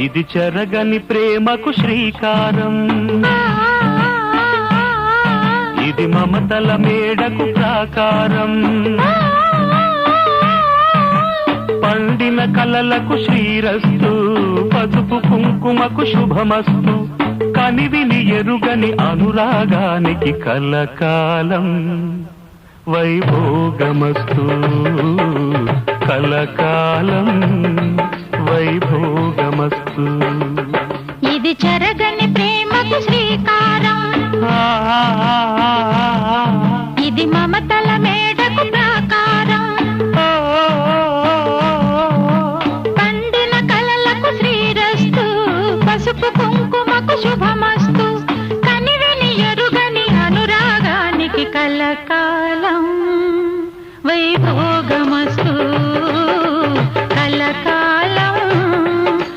ఇది చెరగని ప్రేమకు శ్రీకారం, ఇది మమతల మేడకు ప్రాకారం, పండిన కలలకు శ్రీరస్తు, పసుపు కుంకుమకు శుభమస్తు, కనివిని ఎరుగని అనురాగానికి కలకాలం వైభోగమస్తు, కలకాలం వైభోగమస్తు. ఇది చెరగని ప్రేమకు శ్రీకారం, ఇది మమతల